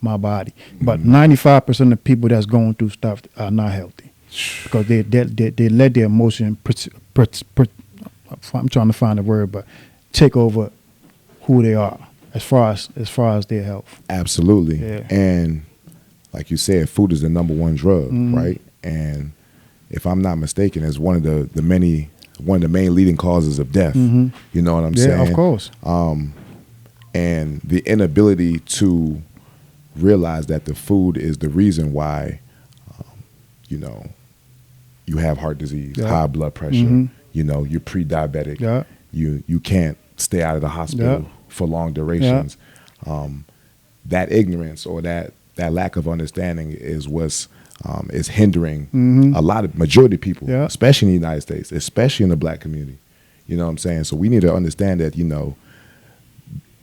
my body. But 95% of people that's going through stuff are not healthy because they let their emotion. I'm trying to find the word, but take over who they are as far as their health. Absolutely. Yeah. And like you said, food is the number one drug, right? And if I'm not mistaken, it's one of the main leading causes of death. You know what I'm saying? Yeah, of course. And the inability to realize that the food is the reason why, you have heart disease, high blood pressure. You're pre-diabetic. Yeah. You can't stay out of the hospital for long durations. That ignorance or that lack of understanding is what's is hindering majority of people, especially in the United States, especially in the black community. You know what I'm saying? So we need to understand that,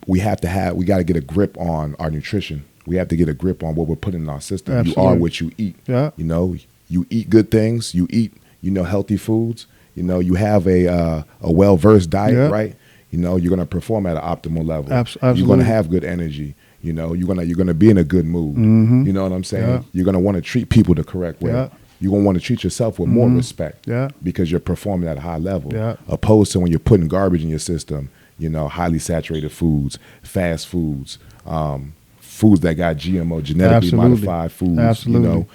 we got to get a grip on our nutrition. We have to get a grip on what we're putting in our system. Absolutely. You are what you eat. Yeah. You eat good things. You eat, healthy foods. You have a well-versed diet, right? You're going to perform at an optimal level. Absolutely. You're going to have good energy. You're gonna be in a good mood. You know what I'm saying? Yeah. You're gonna want to treat people the correct way. Yeah. You're gonna want to treat yourself with more respect. Yeah. Because you're performing at a high level. Yeah. Opposed to when you're putting garbage in your system. Highly saturated foods, fast foods, foods that got GMO, genetically modified foods. Absolutely.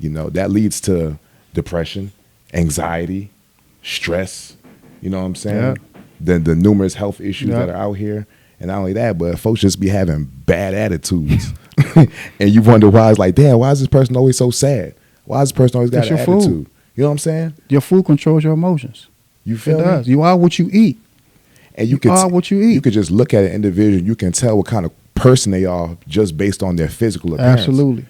That leads to depression, anxiety, stress. You know what I'm saying? Yeah. The numerous health issues that are out here. And not only that, but folks just be having bad attitudes. And you wonder why. It's like, damn, why is this person always so sad? Why is this person always got an attitude? Food. You know what I'm saying? Your food controls your emotions. You feel it me? does. You are what you eat. And you are what you eat. You could just look at an individual. You can tell what kind of person they are just based on their physical appearance. Absolutely.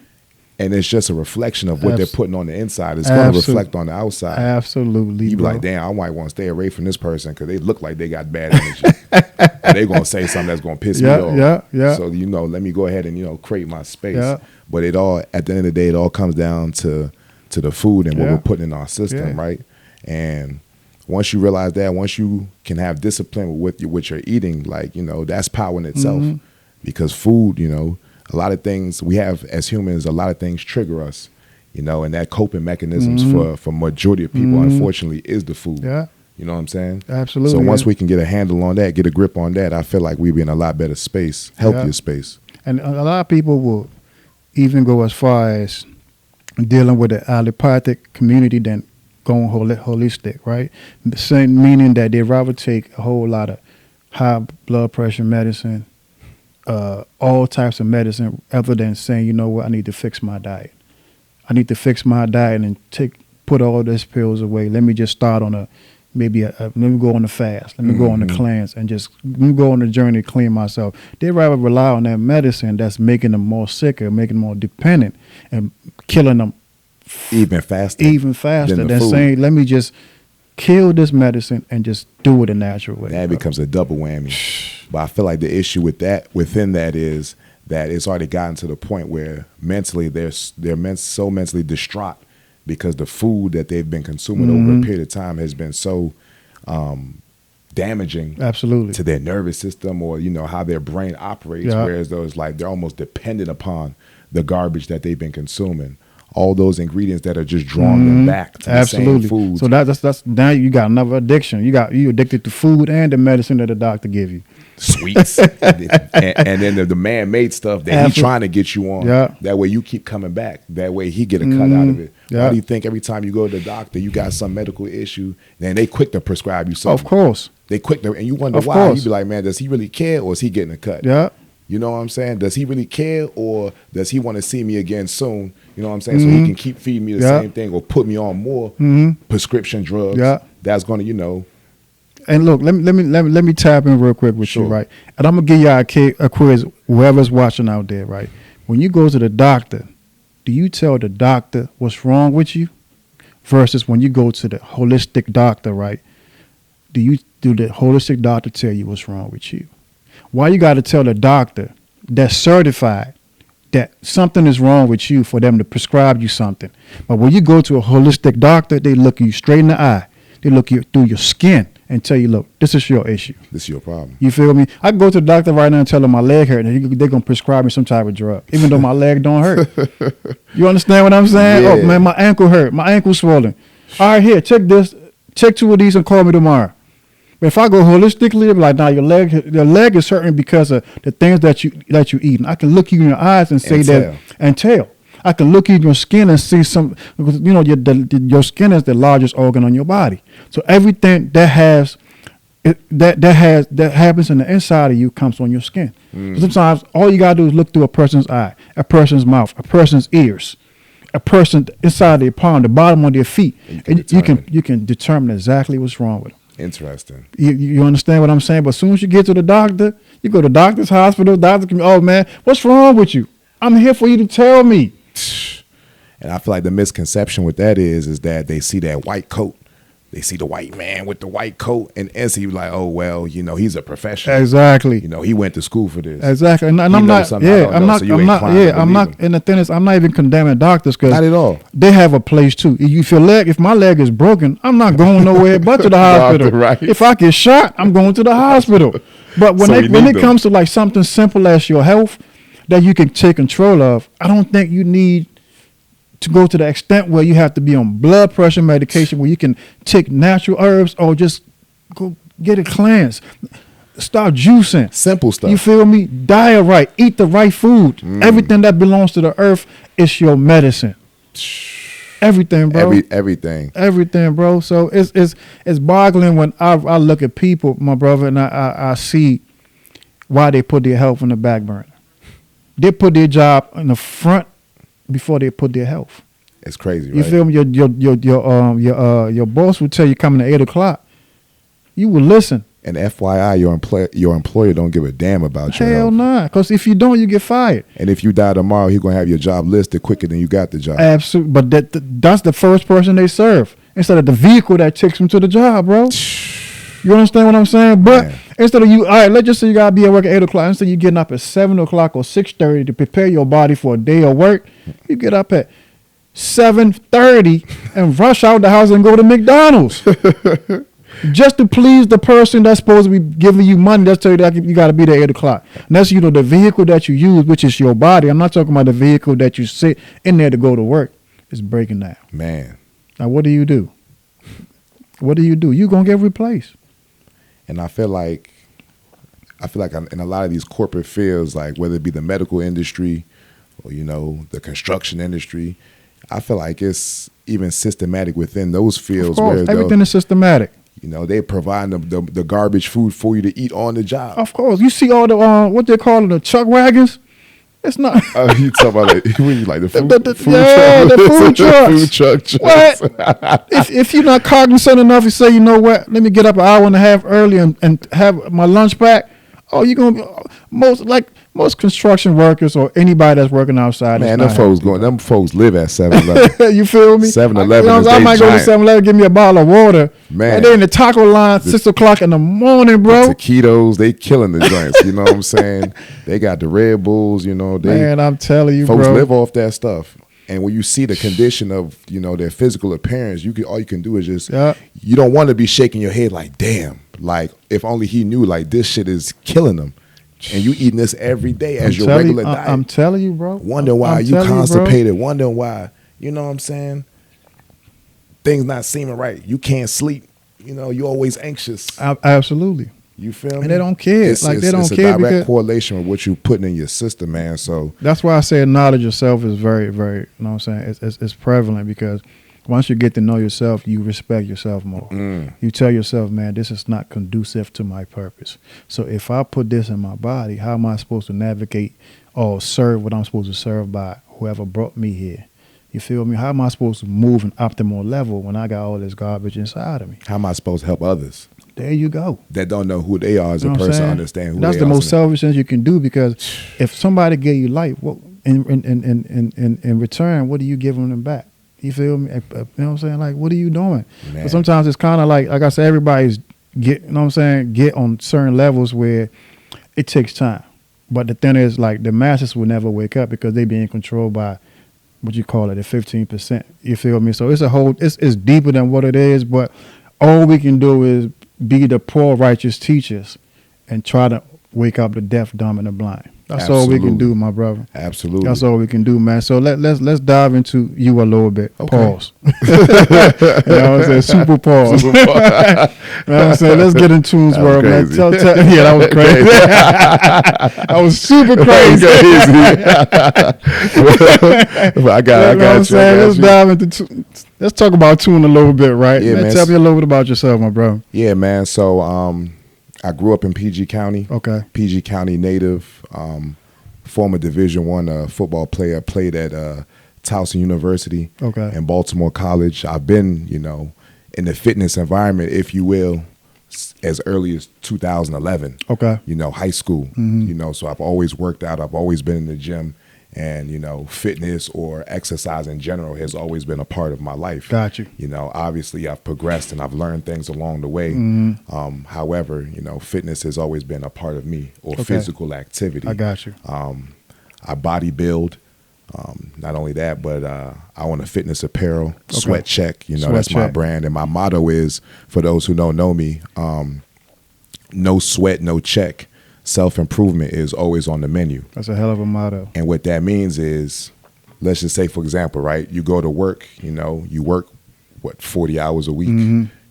And it's just a reflection of what they're putting on the inside. It's going to reflect on the outside. Absolutely. You be like, damn, I might want to stay away from this person because they look like they got bad energy. They're going to say something that's going to piss me off. Yeah. So, let me go ahead and, create my space. Yeah. But at the end of the day, it all comes down to the food and what we're putting in our system, right? And once you realize that, once you can have discipline with what you're eating, that's power in itself. Because food, a lot of things we have as humans, a lot of things trigger us, and that coping mechanisms for majority of people, unfortunately, is the food. Yeah. You know what I'm saying? Absolutely. So once we can get a handle on that, get a grip on that, I feel like we'd be in a lot better space, healthier space. And a lot of people will even go as far as dealing with the allopathic community than going holistic, right? The same meaning that they'd rather take a whole lot of high blood pressure medicine, all types of medicine, other than saying, you know what, I need to fix my diet. I need to fix my diet and put all these pills away. Let me just start on let me go on the fast. Let me go on the cleanse and let me go on the journey to clean myself. They'd rather rely on that medicine that's making them more sicker, making them more dependent, and killing them even faster than saying, let me just kill this medicine and just do it a natural way. That becomes a double whammy. But I feel like the issue within that is that it's already gotten to the point where mentally they're so mentally distraught because the food that they've been consuming over a period of time has been so damaging to their nervous system or how their brain operates, whereas those they're almost dependent upon the garbage that they've been consuming. All those ingredients that are just drawing them back to the same foods. So that's now you got another addiction. You addicted to food and the medicine that the doctor give you. Sweets and then the man-made stuff that he's trying to get you on. Yeah. That way you keep coming back. That way he get a cut out of it. Yeah. Why do you think every time you go to the doctor you got some medical issue, then they quick to prescribe you something? Of course. They quick to, and you wonder why. You be like, man, does he really care or is he getting a cut? Yeah. You know what I'm saying? Does he really care or does he want to see me again soon? You know what I'm saying? So he can keep feeding me the same thing or put me on more prescription drugs. Yeah. That's going to, And look, let me tap in real quick with you, right? And I'm gonna give y'all a quiz, whoever's watching out there, right? When you go to the doctor, do you tell the doctor what's wrong with you? Versus when you go to the holistic doctor, right? Do the holistic doctor tell you what's wrong with you? Why you got to tell the doctor that's certified that something is wrong with you for them to prescribe you something? But when you go to a holistic doctor, they look you straight in the eye. They look you through your skin and tell you, look, this is your issue. This is your problem. You feel me? I can go to the doctor right now and tell them my leg hurt, and they're going to prescribe me some type of drug, even though my leg don't hurt. You understand what I'm saying? Yeah. Oh, man, my ankle hurt. My ankle's swollen. All right, here, check this. Check 2 of these and call me tomorrow. But if I go holistically, I'm like, nah, your leg is hurting because of the things that you eat. And I can look you in your eyes and say and tell. I can look in your skin and see some, because you know your skin is the largest organ on your body. So everything that happens in the inside of you comes on your skin. Sometimes all you gotta do is look through a person's eye, a person's mouth, a person's ears, a person inside their palm, the bottom of their feet, and you can determine exactly what's wrong with them. Interesting. You understand what I'm saying? But as soon as you get to the doctor, you go to doctor's hospital, doctor can, oh man, what's wrong with you? I'm here for you to tell me. And I feel like the misconception with that is that they see that white coat. They see the white man with the white coat, and instantly like, oh well, you know, he's a professional. Exactly. You know, he went to school for this. Exactly. And I'm not. Yeah, I'm not. And the thing is, I'm not even condemning doctors because not at all. They have a place too. If my leg is broken, I'm not going nowhere but to the hospital. Right. If I get shot, I'm going to the hospital. But when it comes to like something simple as your health that you can take control of, I don't think you need to go to the extent where you have to be on blood pressure medication where you can take natural herbs or just go get it cleansed. Start juicing. Simple stuff. You feel me? Diet right. Eat the right food. Everything that belongs to the earth is your medicine. Everything, bro. Everything, bro. So it's boggling when I look at people, my brother, and I see why they put their health on the back burner. They put their job in the front before they put their health. It's crazy, right? You feel me? Your boss would tell you coming at 8:00. You will listen. And FYI, your employer don't give a damn about your health. Hell nah, because if you don't, you get fired. And if you die tomorrow, he's gonna have your job listed quicker than you got the job. Absolutely, but that's the first person they serve instead of the vehicle that takes them to the job, bro. You understand what I'm saying? But instead of you, all right, let's just say you gotta be at work at 8:00. Instead of you getting up at 7:00 or 6:30 to prepare your body for a day of work, you get up at 7:30 and rush out the house and go to McDonald's just to please the person that's supposed to be giving you money. That's tell you that you gotta be there at 8:00. And that's the vehicle that you use, which is your body. I'm not talking about the vehicle that you sit in there to go to work. It's breaking down. Man. Now what do? What do? You're gonna get replaced. And I feel like in a lot of these corporate fields, like whether it be the medical industry or, you know, the construction industry, I feel like it's even systematic within those fields. Of course, everything is systematic. You know, they provide the garbage food for you to eat on the job. Of course. You see all the, what they call the chuck wagons? It's not. You talking about like the food, the food trucks. Food trucks. What? if you're not cognizant enough, you say, you know what? Let me get up an hour and a half early and have my lunch pack. Oh, you're gonna be most construction workers or anybody that's working outside. Man, them folks live at 7-Eleven. You feel me? 7-Eleven. I might go to 7-Eleven, give me a bottle of water. Man, and they in the taco line 6:00 in the morning, bro. The taquitos, they killing the joints. You know what I'm saying? They got the Red Bulls. You know, man, I'm telling you, folks bro. live off that stuff. And when you see the condition of, you know, their physical appearance, all you can do is just, you don't want to be shaking your head like, damn, like if only he knew, like this shit is killing them. And you eating this every day as your regular diet. I'm telling you, bro. Wondering why you constipated, wondering why, you know what I'm saying? Things not seeming right. You can't sleep. You know, you're always anxious. Absolutely. You feel me? And they don't care. They don't care. It's a direct correlation with what you putting in your system, man. So that's why I say knowledge yourself is very, very, you know what I'm saying? It's prevalent because once you get to know yourself, you respect yourself more. You tell yourself, man, this is not conducive to my purpose. So if I put this in my body, how am I supposed to navigate or serve what I'm supposed to serve by whoever brought me here? You feel me? How am I supposed to move an optimal level when I got all this garbage inside of me? How am I supposed to help others? There you go. That don't know who they are as a person, understand who they are. That's the most selfish thing you can do because if somebody gave you life, well, in return, what are you giving them back? You feel me? You know what I'm saying? Like, what are you doing? But sometimes it's kind of like I said, everybody's get on certain levels where it takes time. But the thing is, like, the masses will never wake up because they being controlled by what you call it, the 15%. You feel me? So it's deeper than what it is. But all we can do is be the poor righteous teachers and try to wake up the deaf, dumb, and the blind. That's all we can do, my brother. Absolutely. That's all we can do, man. So let's dive into you a little bit. Okay. Pause. You know what I'm saying? Super pause. You know what I'm saying? Let's get in Tune's world, man. Yeah, that was crazy. That was super crazy. I got you. Let's dive into let's talk about Tune a little bit, right? Yeah, man. Tell me a little bit about yourself, my bro. Yeah, man. So I grew up in PG County. Okay. PG County native, former Division I football player, played at Towson University and Baltimore College. I've been, in the fitness environment, if you will, as early as 2011. Okay. High school. Mm-hmm. So I've always worked out. I've always been in the gym. And, fitness or exercise in general has always been a part of my life. Got you. Obviously I've progressed and I've learned things along the way. Mm-hmm. However, fitness has always been a part of me, or physical activity. I got you. I bodybuild. Not only that, but I own a fitness apparel, Sweat Check. That's my brand. And my motto is, for those who don't know me, no sweat, no check. Self-improvement is always on the menu. That's a hell of a motto. And what that means is, let's just say, for example, right, you go to work, you work, 40 hours a week,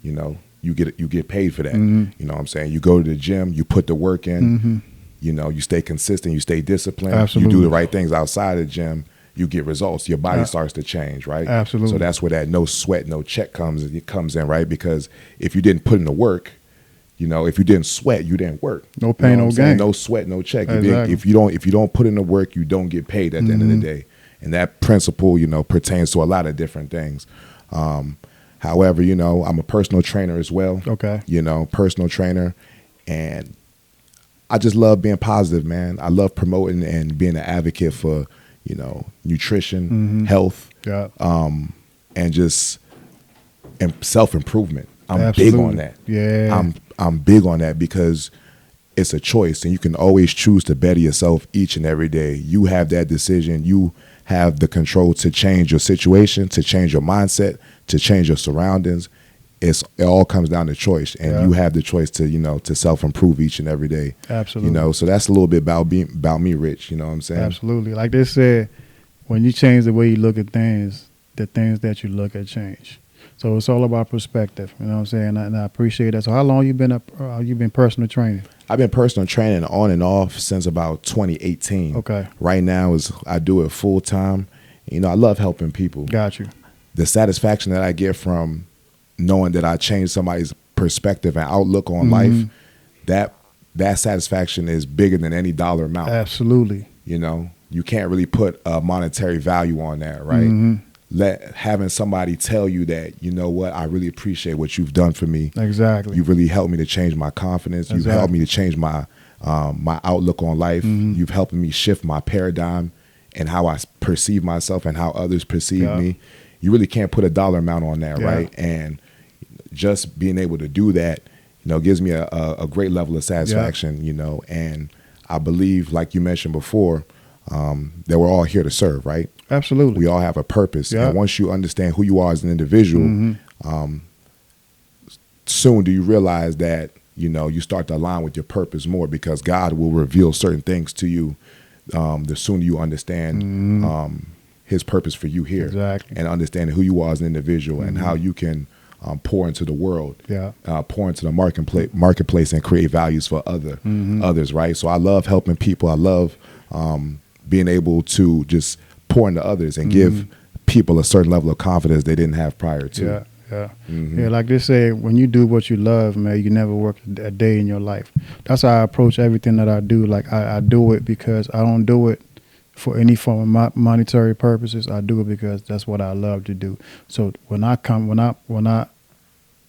you get paid for that. Mm-hmm. You know what I'm saying? You go to the gym, you put the work in, you stay consistent, you stay disciplined, Absolutely. You do the right things outside of the gym, you get results. Your body starts to change, right? Absolutely. So that's where that no sweat, no check comes in, right? Because if you didn't put in the work, if you didn't sweat, you didn't work. No pain, no gain. No sweat, no check. Exactly. If you don't put in the work, you don't get paid at the end of the day. And that principle, pertains to a lot of different things. However, I'm a personal trainer as well. Okay. Personal trainer, and I just love being positive, man. I love promoting and being an advocate for, nutrition, health, and just self-improvement. I'm Absolutely. big on that. Yeah. I'm big on that because it's a choice, and you can always choose to better yourself each and every day. You have that decision. You have the control to change your situation, to change your mindset, to change your surroundings. It all comes down to choice, and you have the choice to to self-improve each and every day. Absolutely. So that's a little bit about me, Rich. You know what I'm saying? Absolutely. Like they said, when you change the way you look at things, the things that you look at change. So it's all about perspective, you know what I'm saying? And I appreciate that. So how long you been personal training? I've been personal training on and off since about 2018. Okay. Right now I do it full time. I love helping people. Got you. The satisfaction that I get from knowing that I changed somebody's perspective and outlook on life, that satisfaction is bigger than any dollar amount. Absolutely. You can't really put a monetary value on that, right? Having somebody tell you that, what, I really appreciate what you've done for me. Exactly. You've really helped me to change my confidence. You've helped me to change my my outlook on life. You've helped me shift my paradigm and how I perceive myself and how others perceive me. You really can't put a dollar amount on that, right? And just being able to do that, gives me a great level of satisfaction, and I believe, like you mentioned before, that we're all here to serve, right? Absolutely. We all have a purpose. And once you understand who you are as an individual, soon do you realize that, you start to align with your purpose more, because God will reveal certain things to you the sooner you understand his purpose for you here. Exactly. And understanding who you are as an individual and how you can pour into the world, pour into the marketplace and create values for others, right? So I love helping people. I love being able to just pour into others and give people a certain level of confidence they didn't have prior to. Yeah, like they say, when you do what you love, man, you never work a day in your life. That's how I approach everything that I do. Like I do it because I don't do it for any form of monetary purposes. I do it because that's what I love to do. So when I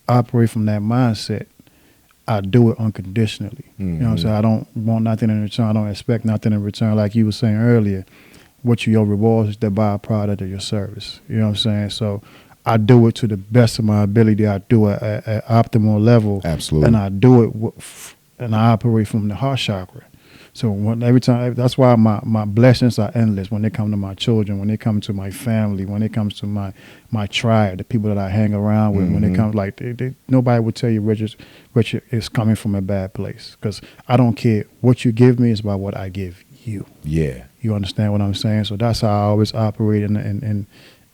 operate from that mindset, I do it unconditionally. You know what I'm saying? I don't want nothing in return. I don't expect nothing in return. Like you were saying earlier, your reward is the byproduct of your service. You know what I'm saying? So I do it to the best of my ability. I do it at optimal level. Absolutely. And I do it and I operate from the heart chakra. So every time, that's why my blessings are endless when they come to my children, when they come to my family, when it comes to my tribe, the people that I hang around with. When it comes, like, nobody would tell you Richard is coming from a bad place, because I don't care what you give me, it's about what I give you. Yeah. You understand what I'm saying? So that's how I always operate in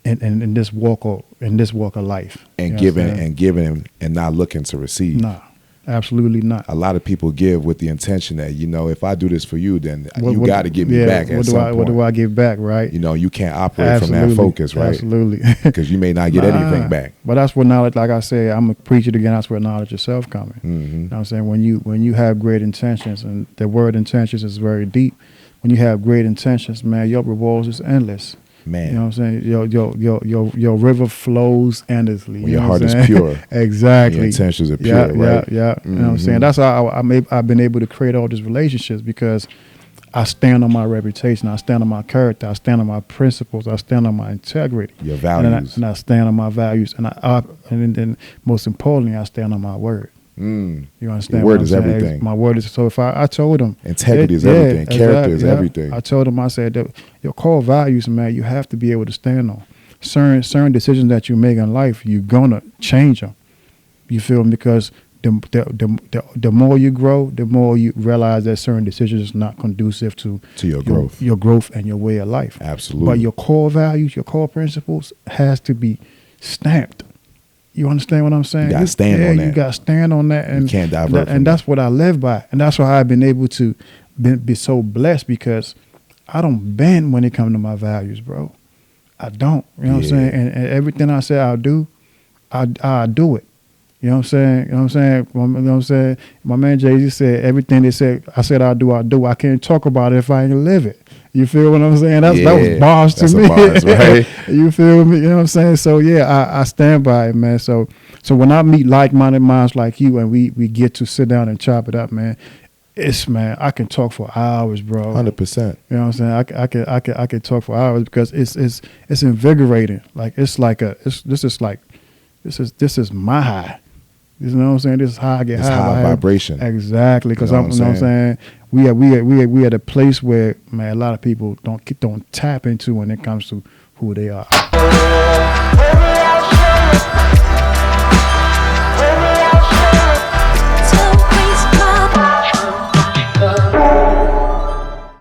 this walk of life. And giving and not looking to receive. Nah, absolutely not. A lot of people give with the intention that, if I do this for you, then you got to give me back at some point. What do I give back, right? You can't operate from that focus, right? Absolutely. Because you may not get anything back. But that's where knowledge, like I say, I'm going to preach it again, that's where knowledge yourself coming. Mm-hmm. You know what I'm saying? When you have great intentions, and the word intentions is very deep. When you have great intentions, man, your rewards is endless. Man. You know what I'm saying? Your river flows endlessly. When your heart is pure. Exactly. Your intentions are pure, right? Yeah. Mm-hmm. You know what I'm saying? That's how I've been able to create all these relationships, because I stand on my reputation. I stand on my character. I stand on my principles. I stand on my integrity. Your values. And I stand on my values. And then most importantly, I stand on my word. You understand? Your word is everything. My word is, so if I told them, integrity is everything. Character is everything. I told them, I said that your core values, man, you have to be able to stand on. Certain decisions that you make in life, you're gonna change them. You feel me? Because the more you grow, the more you realize that certain decisions is not conducive to your growth, your growth and your way of life. Absolutely. But your core values, your core principles, has to be stamped. You understand what I'm saying? You got to stand on that. You got to stand on that. And you can't divert and that's what I live by. And that's why I've been able to be so blessed, because I don't bend when it comes to my values, bro. I don't. You know what I'm saying? And everything I say I'll do, I do it. You know what I'm saying? You know what I'm saying? You know what I'm saying? My man Jay-Z said, everything they said, I said I'll do, I do. I can't talk about it if I ain't live it. You feel what I'm saying? That was bars to me. Bars, right? You feel me? You know what I'm saying? So yeah, I stand by it, man. So when I meet like-minded minds like you, and we get to sit down and chop it up, man, I can talk for hours, bro. 100%. You know what I'm saying? I can talk for hours, because it's invigorating. Like this is my high. You know what I'm saying? This is how I get high vibration. Exactly, because you know what I'm saying. We at a place where, man, a lot of people don't tap into when it comes to who they are.